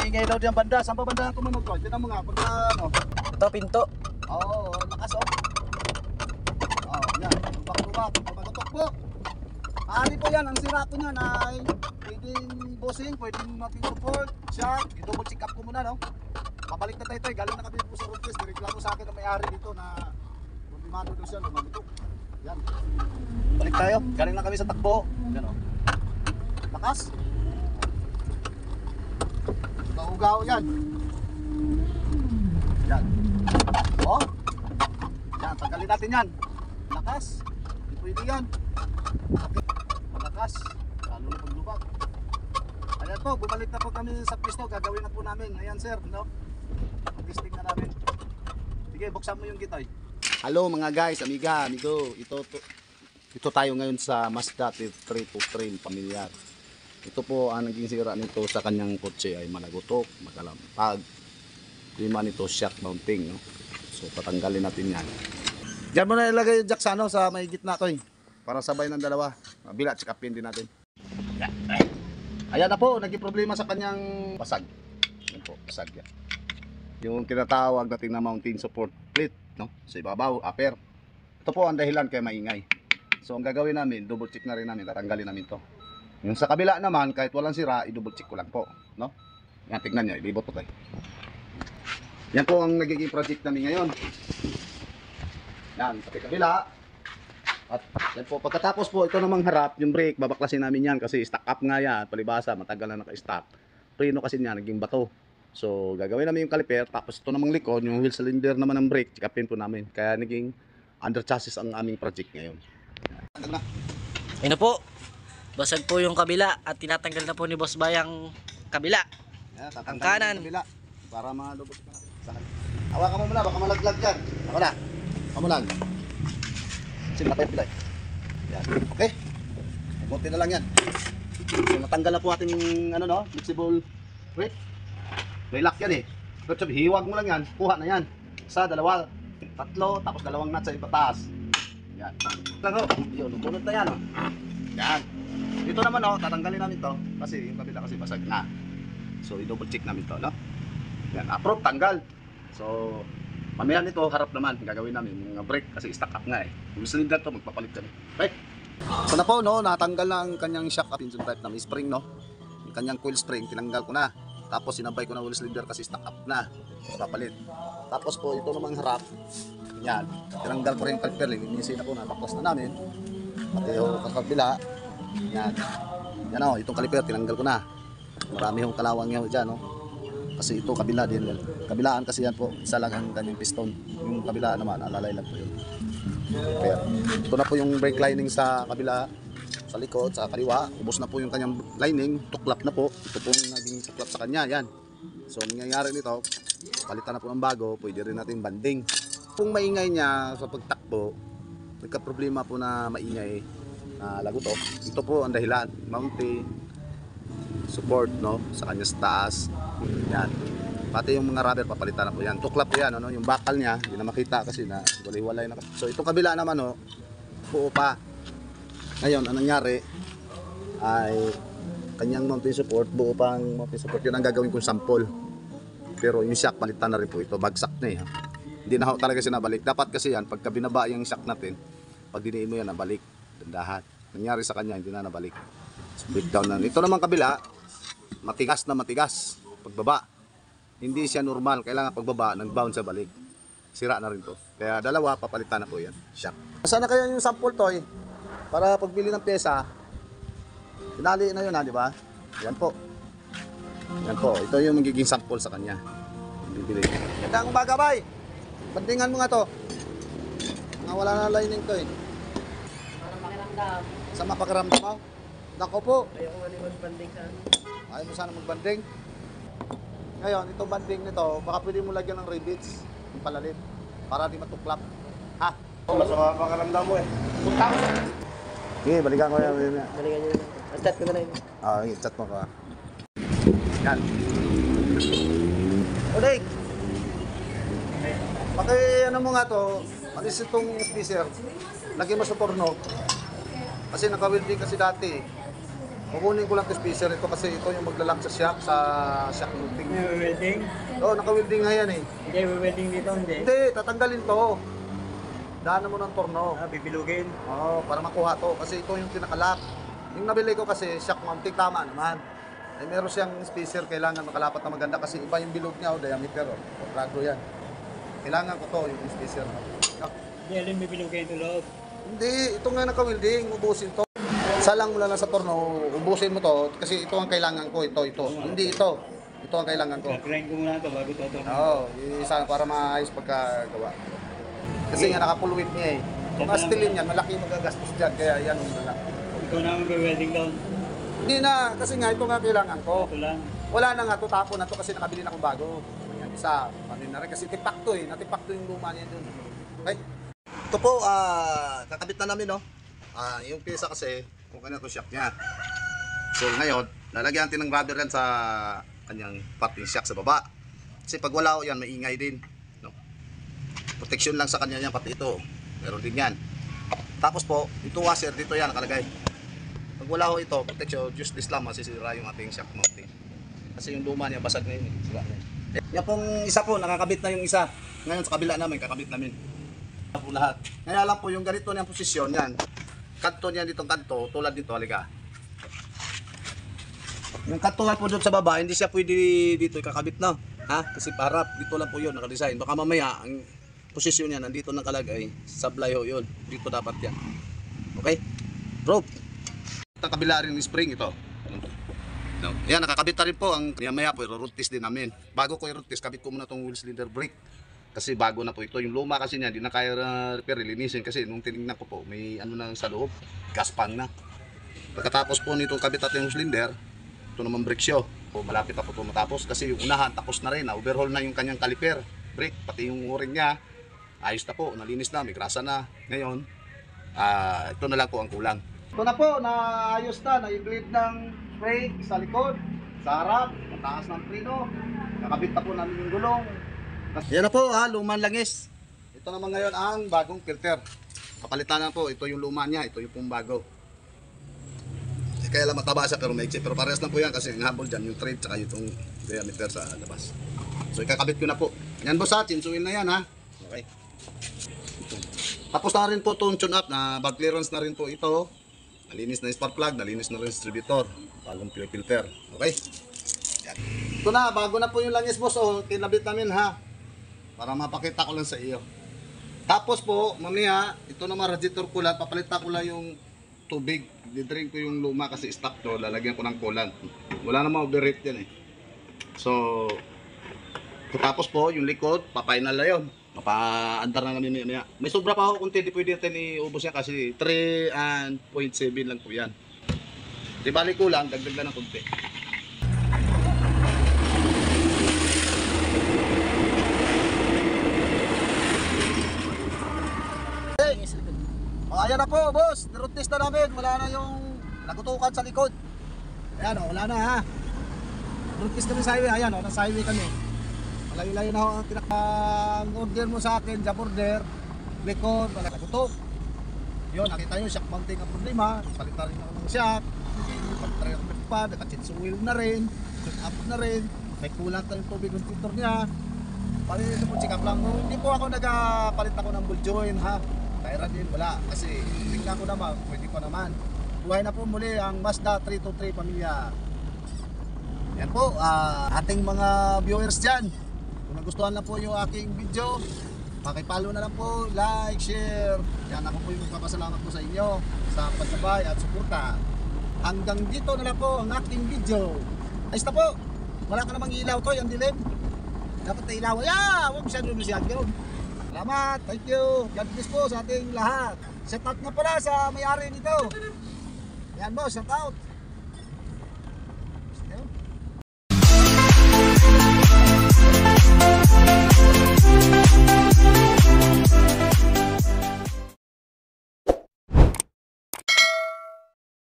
maingay daw diyan banda. Saan ba banda ang tumunog ko? Tignan mo nga pag ano. Ito, pinto. Oo, lakas oh. Oh, yan. Tubak-tubak. Pagkatukbok. Ani po yan. Ang sira ko niyan ay pwedeng bossing, pwedeng mating support, shock. I-double check up ko muna, no? Papalik na tayo. Galing na kami po sa road test. Nireklamo sa akin ang may-ari dito na problemado daw siya. Lumagutok. Yan. Balik tayo. Galing na kami sa takbo. Yan oh. Lakas. Naugaw yan. Yan. Oh. Yan, tanggalin natin yan. Lakas. Hindi pwede yan. Okay. Malakas. Lalo na paglubak. Ayan po, bumalik na po kami sa pisto. Gagawin na po namin. Ayan sir, no? Mag-testing na namin. Sige, buksan mo yung gitoy. Hello mga guys, amiga, amigo. Ito tayo ngayon sa Mazda 323 pamilyar. Ito po ang naging sira nito sa kanyang kotse ay malagutok, magalampag. Lima nito shock mounting, no? So patanggalin natin yan. Diyan mo na ilagay yung jack sa, sa may gitna to para sabay ng dalawa. Bila, check upin din natin. Ayan na po, naging problema sa kanyang basag. Yan po, basag yan. Yung tinatawag natin na mounting support plate, no? Sa ibabaw, upper. Ito po ang dahilan kaya maingay. So ang gagawin namin, double check na rin namin, tatanggalin namin to. Yung sa kabila naman, kahit walang sira, i-double check ko lang po, no? Yan, tignan nyo, ilibot po tayo. Yan po ang nagiging project namin ngayon. Yan, pati kabila. At yan po, pagkatapos po, ito namang harap, yung brake, babaklasin namin yan kasi stock up nga yan, palibasa, matagal na naka-stock. Preno kasi niya, naging bato. So, gagawin namin yung caliper, tapos ito namang likod, yung wheel cylinder naman ng brake, check upin po namin. Kaya naging under chassis ang aming project ngayon. Yan. Ayun na po. Basag po yung kabila at tinatanggal na po ni Boss Bay ang kabila. Yan, ang kanan. Kabila, para malubot ka. Hawakan mo muna, baka malaglag dyan. Ako na. Kamu lang. Sige na tayo pilay. Yan. Okay. Buti na lang yan. So, natanggal na po ating ano, no? Flexible brake. May lock yan eh. Pero sabi, hiwag mo lang yan. Kuha na yan. Isa, dalawa, tatlo, tapos dalawang nut sa ipataas. Yan. Lang ho. Yun, bunod na yan oh. Yan. Dito naman oh, tatanggalin namin to. Kasi yung kabila kasi basag na. So, i-double check namin to, no? Yan, approve, tanggal. So, mamaya nito, harap naman, gagawin namin yung brake kasi stock up nga eh. Yung cylinder to, magpapalit kami. Right? So na po, no, natanggal na ang kanyang shock up engine type na may spring, no? Yung kanyang coil spring, tinanggal ko na. Tapos sinabay ko na wheel cylinder kasi stock up na. So, papalit. Tapos po, ito namang harap. Yan. Tinanggal ko rin yung caliper, linisin na po, napaklas na namin. Pati yung kakabila. Yan. Yan o, itong caliper, tinanggal ko na. Marami yung kalawang nyo dyan, no? Kasi ito kabila din. Kabilaan kasi yan po, isa lang ang kanyang piston. Yung kabila naman, alalay lang po yun. Kaya, ito na po yung brake lining sa kabila, sa likod, sa kaliwa. Ubos na po yung kanyang lining, tuklap na po. Ito po yung naging tuklap sa kanya, yan. So, nangyayari nito, palitan na po ng bago, pwede rin natin banding. Kung maingay niya sa pagtakbo, nagka-problema po na maingay na lagutok. Ito po ang dahilan, mounting support, no, sa kanya sa taas. Yan. Pati yung mga rubber papalitan na po yan. Tuklap po yan, ano, yung bakal niya, hindi na makita kasi na walay-walay na. So itong kabila naman, no, buo pa. Ngayon, anong nangyari ay kanyang mounting support, buo pa ang mounting support. Yun ang gagawin kong sample. Pero yung shock, palitan na rin po ito. Bagsak na eh. Hindi na talaga siya nabalik. Dapat kasi yan, pagka binaba yung shock natin, pag diniin mo yan, nabalik. Dandahan. Nangyari sa kanya, hindi na nabalik. So, breakdown na. Ito naman kabila, matigas na matigas. Pagbaba, hindi siya normal. Kailangan pagbaba, nag-bounce sa balik. Sira na rin to. Kaya dalawa, papalitan na po yan. Shock. Sana kaya yung sample to eh, para pagbili ng pyesa, tinali na yun ha, di ba? Yan po. Yan po. Ito yung magiging sample sa kanya. Bibili. Gandang umaga, bay. Bandingan mo nga to. Nga wala na lining to eh. Para pakiramdam. Sa mapakiramdam mo? Nako po. Ayaw ko nga magbanding sa ano. Ayaw mo sana magbanding. Ngayon, itong banding nito, baka pwede mo lagyan ng rivets, yung palalit, para di matuklap. Ha? Masama pakaramdam mo eh. Sige, balikan ko yan. Balikan nyo na. Chat ko na lang. Chat mo ka. Yan. Oleg! Ano mo nga to, alis itong freezer, lagyan mo sa porno. Kasi naka-welding kasi dati. Kukunin ko lang ito spacer ito kasi ito yung maglalak sa shock mounting. Welding? Oo, naka-welding nga yan eh. Hindi, welding dito, hindi. Hindi, tatanggalin to. Daanan mo ng torno. Bibilugin. Oo, para makuha to. Kasi ito yung pinakalak. Yung nabili ko kasi shock mounting, tama naman. Ay meron siyang spacer, kailangan makalapat na maganda kasi iba yung bilog niya o diameter o quadrado yan. Kailangan ko to, yung spacer. Hindi, alin bibilugin ito loob. Hindi, ito nga naka-welding, ubusin to. Salang mo lang sa torno, ubusin mo to kasi ito ang kailangan ko, ito. Hindi ito. Ito ang kailangan ko. Grind ko muna ito bago ito. Oo, isa para maayos pagkagawa. Kasi nga nakapulwit niya eh. Kung astilin yan, malaki magagastos dyan, kaya yan ang malaki. Ikaw naman welding down. Hindi na, kasi nga ito nga kailangan ko. Ito lang. Wala na nga to, tapo na to kasi nakabili na akong bago. Yan, isa, panin na rin kasi tipak to eh, natipak to yung luma niya dun. Okay? Ito po, kakabit na namin no. Yung pisa kasi, kung kanya to shock niya. So ngayon, lalagyan natin ng rubber yan sa kanyang parting shock sa baba. Kasi pag wala ko yan, maingay din. No? Protection lang sa kanya yan, pati ito. Meron din yan. Tapos po, ito washer, dito yan nakalagay. Pag wala ko ito, protection, useless lang, masisira yung ating shock mounting. Kasi yung luma niya, basag na yun. Sira na yun. Yan pong isa po, nakakabit na yung isa. Ngayon sa kabila namin, kakabit namin. Po lahat. Kaya lang po yung ganito niyang posisyon, yan. Kanto niya ditong kanto, tulad dito, halika. Yung kantuhan po doon sa baba, hindi siya pwede dito ikakabit na. Ha? Kasi parap, dito lang po yun, nakadesign. Baka mamaya, ang posisyon niya, nandito nakalagay, sablay ho yun. Dito dapat yan. Okay? Rope. Ang kabila rin yung spring ito. No. Yan, nakakabit na rin po. Ang maya po, i-rotis din namin. Bago ko i-rotis, kabit ko muna itong wheel cylinder brake. Kasi bago na po ito. Yung luma kasi niya, di na kaya repair, linisin. Kasi nung tinignan ko po, may ano na sa loob. Gaspang na. Pagkatapos po nitong kabit natin yung cylinder, ito naman brake show. So, malapit na po ito matapos. Kasi yung unahan, tapos na rin. Overhaul na yung kanyang caliper. Brake, pati yung o-ring niya. Ayos na po, nalinis na, may grasa na. Ngayon, ito na lang po ang kulang. Ito na po, naayos na. Na-bleed ng brake sa likod, sa harap, mataas ng preno. Nakabit na po namin yung gulong. Yan na po lumang langis. Ito naman ngayon ang bagong filter. Kapalitan na po, ito yung luma niya, ito yung pong bago. Kaya lang mataba siya pero maiksi. Pero parehas lang po yan kasi ang habol dyan, yung thread tsaka itong diameter sa labas. So ikakabit ko na po. Yan boss ha, chinsuil na yan ha. Okay. Tapos na rin po itong tune up na bag clearance na rin po ito. Nalinis na yung spark plug, nalinis na rin yung distributor. Bagong filter. Okay. Yan. Ito na, bago na po yung langis boss. O, kinabit namin ha. Para mapakita ko lang sa iyo. Tapos po, mamaya, ito naman radiator coolant, papalitan ko lang yung tubig. Didrink ko yung luma kasi stop to, lalagyan ko ng coolant. Wala namang overheat yan eh. So, tapos po, yung likod, papainal na yun. Papaandar na namin mamaya. May sobra pa ako kung hindi pwede natin iubos yan kasi 3.7 lang po yan. Di balik ko lang, dagdag lang ng kunti. Ayan na po, boss. Nirotis na namin. Wala na yung nagutukan sa likod. Ayan o, wala na ha. Nirotis kami sa highway. Ayan o, nasa highway kami. Malayo-layo na ho ang order mo sa akin. Job order. Likod, wala nagutok. Yun, nakita nyo, shock mounting ang problema. Palitan rin ako ng shock. Pag-try ako pa, nakachits wheel na rin. Tune up na rin. May kulang na yung tubig ng filter niya. Palit po, check up lang. Hindi po ako nagpalit ako ng ball joint ha. Kaya din, wala. Kasi tingnan ko naman, pwede pa naman. Buhay na po muli ang Mazda 323 pamilya. Yan po, ating mga viewers dyan. Kung nagustuhan lang po yung aking video, pakipalo na lang po, like, share. Yan ako po yung magpapasalamat po sa inyo sa pagsabay at suporta. Hanggang dito na lang po ang aking video. Ayos na po, wala ka namang ilaw to, yung dilim. Dapat na ilaw. Huwag siya doon siya yun. Salamat, thank you. God bless po sa ating lahat. Shout out nga pala sa may-ari nito. Yan boss, shout out.